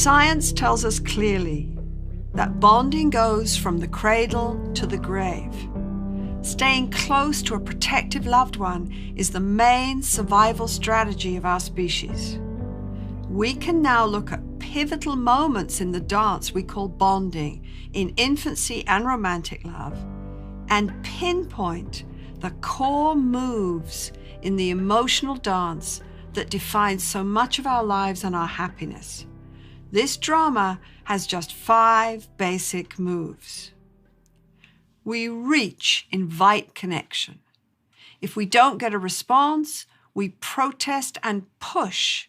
Science tells us clearly that bonding goes from the cradle to the grave. Staying close to a protective loved one is the main survival strategy of our species. We can now look at pivotal moments in the dance we call bonding in infancy and romantic love and pinpoint the core moves in the emotional dance that defines so much of our lives and our happiness. This drama has just 5 basic moves. We reach, invite connection. If we don't get a response, we protest and push,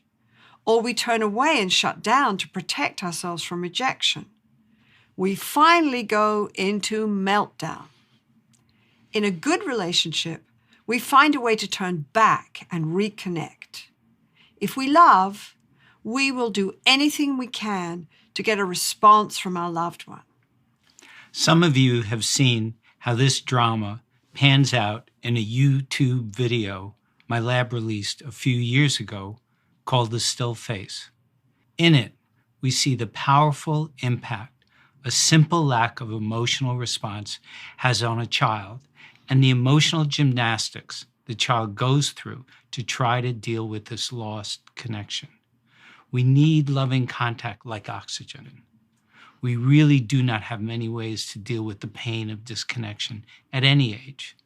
or we turn away and shut down to protect ourselves from rejection. We finally go into meltdown. In a good relationship, we find a way to turn back and reconnect. If we love, we will do anything we can to get a response from our loved one. Some of you have seen how this drama pans out in a YouTube video my lab released a few years ago called The Still Face. In it, we see the powerful impact a simple lack of emotional response has on a child and the emotional gymnastics the child goes through to try to deal with this lost connection. We need loving contact like oxygen. We really do not have many ways to deal with the pain of disconnection at any age.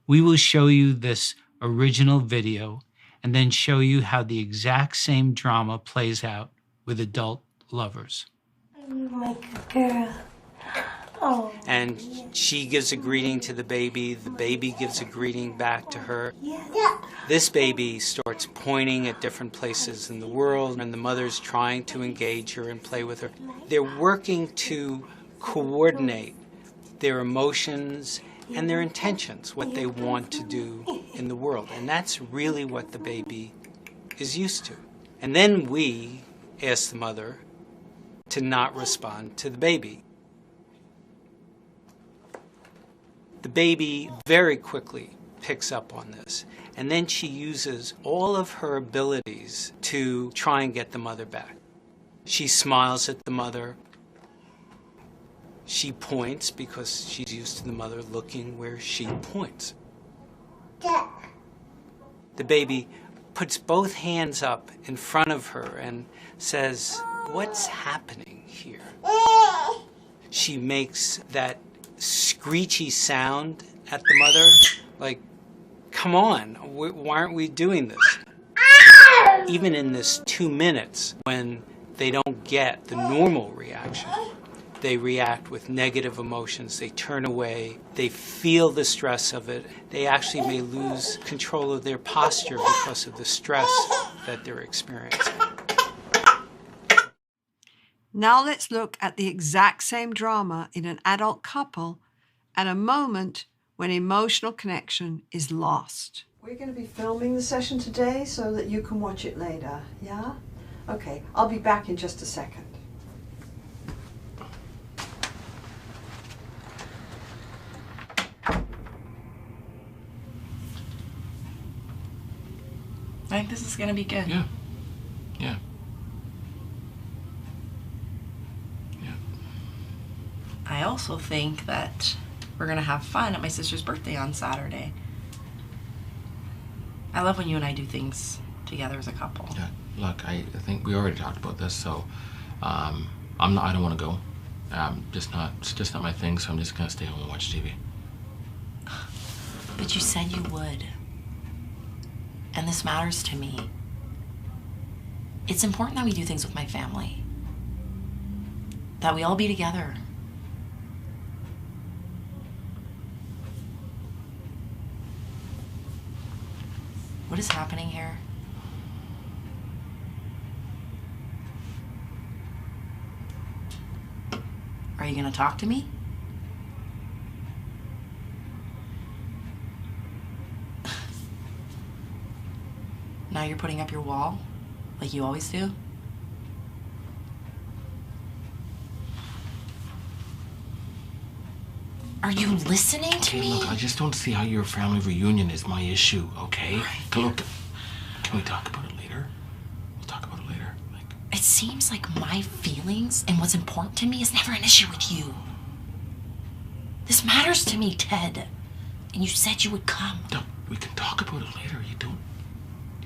We will show you this original video and then show you how the exact same drama plays out with adult lovers. I'm like a girl. Oh. And she gives a greeting to the baby gives a greeting back to her. Yeah. This baby starts pointing at different places in the world, and the mother's trying to engage her and play with her. They're working to coordinate their emotions and their intentions, what they want to do in the world. And that's really what the baby is used to. And then we ask the mother to not respond to the baby. The baby very quickly picks up on this, and then she uses all of her abilities to try and get the mother back. She smiles at the mother. She points because she's used to the mother looking where she points. The baby puts both hands up in front of her and says, "What's happening here?" She makes that screechy sound at the mother, like, come on, why aren't we doing this? Even in this 2 minutes, when they don't get the normal reaction, they react with negative emotions, they turn away, they feel the stress of it, they actually may lose control of their posture because of the stress that they're experiencing. Now let's look at the exact same drama in an adult couple at a moment when emotional connection is lost. We're going to be filming the session today so that you can watch it later, yeah? Okay, I'll be back in just a second. I think this is going to be good. Yeah. I also think that we're going to have fun at my sister's birthday on Saturday. I love when you and I do things together as a couple. Yeah, look, I think we already talked about this, so I don't want to go. It's just not my thing, so I'm just going to stay home and watch TV. But you said you would. And this matters to me. It's important that we do things with my family. That we all be together. What is happening here? Are you gonna talk to me? Now you're putting up your wall, like you always do? Are you listening to me? Look, I just don't see how your family reunion is my issue, okay? Right. Look, can we talk about it later? We'll talk about it later. It seems like my feelings and what's important to me is never an issue with you. This matters to me, Ted. And you said you would come. No, we can talk about it later. You don't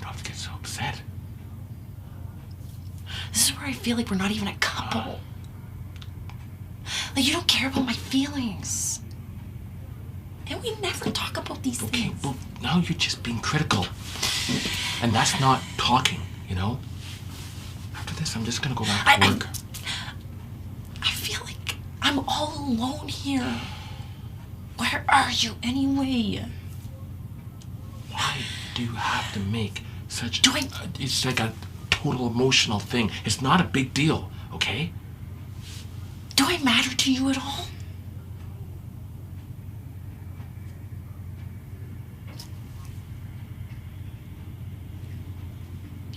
have to get so upset. This is where I feel like we're not even a couple. Like, you don't care about my feelings. And we never talk about these things. Okay, well, now you're just being critical. And that's not talking, you know? After this, I'm just gonna go back to work. I feel like I'm all alone here. Where are you anyway? Why do you have to make such... It's like a total emotional thing. It's not a big deal, okay? Do I matter to you at all?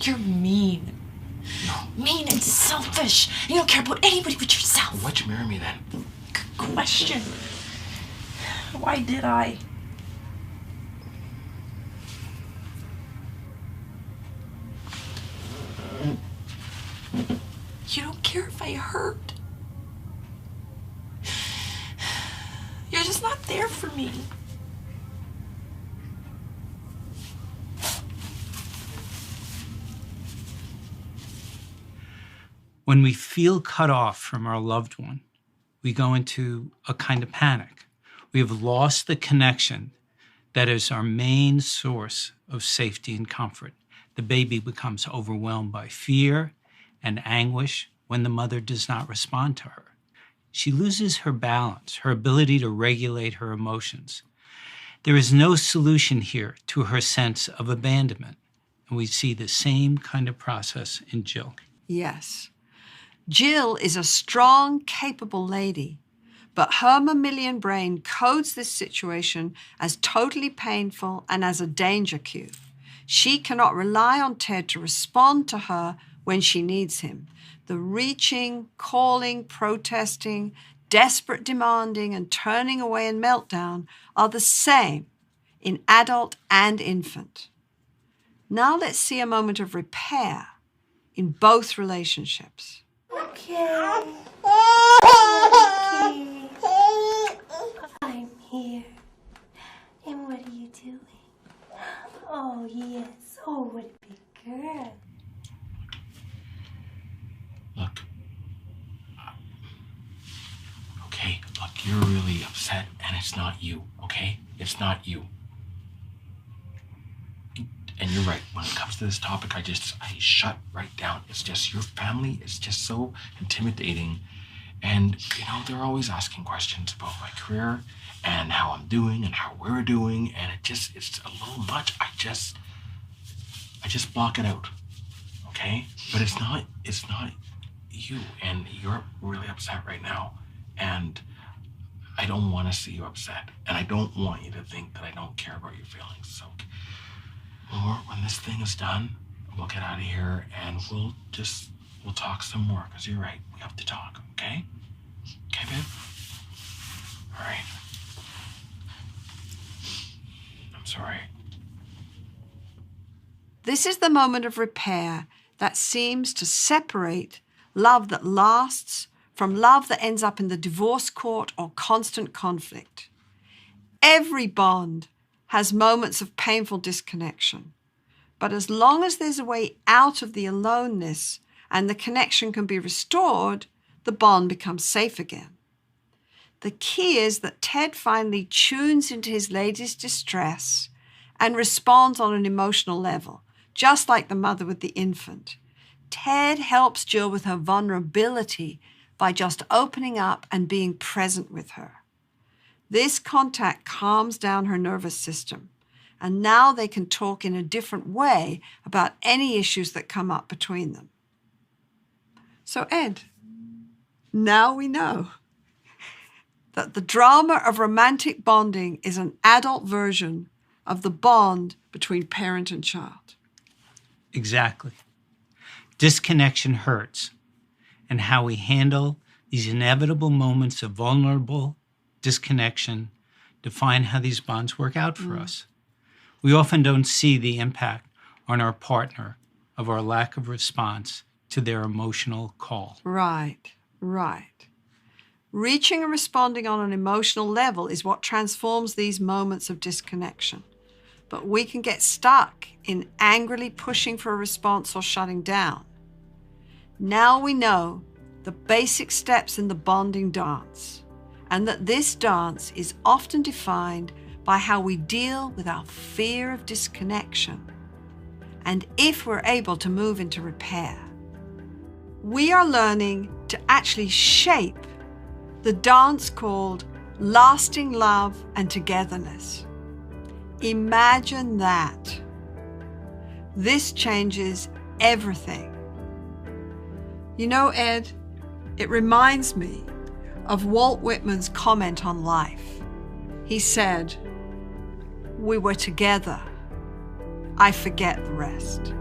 You're mean. No. Mean and selfish. You don't care about anybody but yourself. Well, why'd you marry me then? Good question. Why did I? You don't care if I hurt. You're just not there for me. When we feel cut off from our loved one, we go into a kind of panic. We have lost the connection that is our main source of safety and comfort. The baby becomes overwhelmed by fear and anguish when the mother does not respond to her. She loses her balance, her ability to regulate her emotions. There is no solution here to her sense of abandonment, and we see the same kind of process in Jill. Yes. Jill is a strong, capable lady, but her mammalian brain codes this situation as totally painful and as a danger cue. She cannot rely on Ted to respond to her when she needs him. The reaching, calling, protesting, desperate demanding, and turning away and meltdown are the same in adult and infant. Now let's see a moment of repair in both relationships. Okay. I'm here. And what are you doing? Oh, yes. Oh, what a big girl. Look. Okay, look, you're really upset, and it's not you, okay? It's not you. And you're right, when it comes to this topic, I shut right down. It's just your family. It's just so intimidating. And, they're always asking questions about my career and how I'm doing and how we're doing. And it's a little much. I just block it out, okay? But it's not you, and you're really upset right now. And I don't want to see you upset. And I don't want you to think that I don't care about your feelings. So, when this thing is done, we'll get out of here and we'll talk some more, because you're right, we have to talk, okay? Okay, babe? All right. I'm sorry. This is the moment of repair that seems to separate love that lasts from love that ends up in the divorce court or constant conflict. Every bond has moments of painful disconnection. But as long as there's a way out of the aloneness and the connection can be restored, the bond becomes safe again. The key is that Ted finally tunes into his lady's distress and responds on an emotional level, just like the mother with the infant. Ted helps Jill with her vulnerability by just opening up and being present with her. This contact calms down her nervous system, and now they can talk in a different way about any issues that come up between them. So, Ed, now we know that the drama of romantic bonding is an adult version of the bond between parent and child. Exactly. Disconnection hurts, and how we handle these inevitable moments of vulnerable disconnection define how these bonds work out for us. We often don't see the impact on our partner of our lack of response to their emotional call. Right. Reaching and responding on an emotional level is what transforms these moments of disconnection. But we can get stuck in angrily pushing for a response or shutting down. Now we know the basic steps in the bonding dance, and that this dance is often defined by how we deal with our fear of disconnection, and if we're able to move into repair. We are learning to actually shape the dance called lasting love and togetherness. Imagine that. This changes everything. You know, Ed, it reminds me of Walt Whitman's comment on life. He said, "We were together. I forget the rest."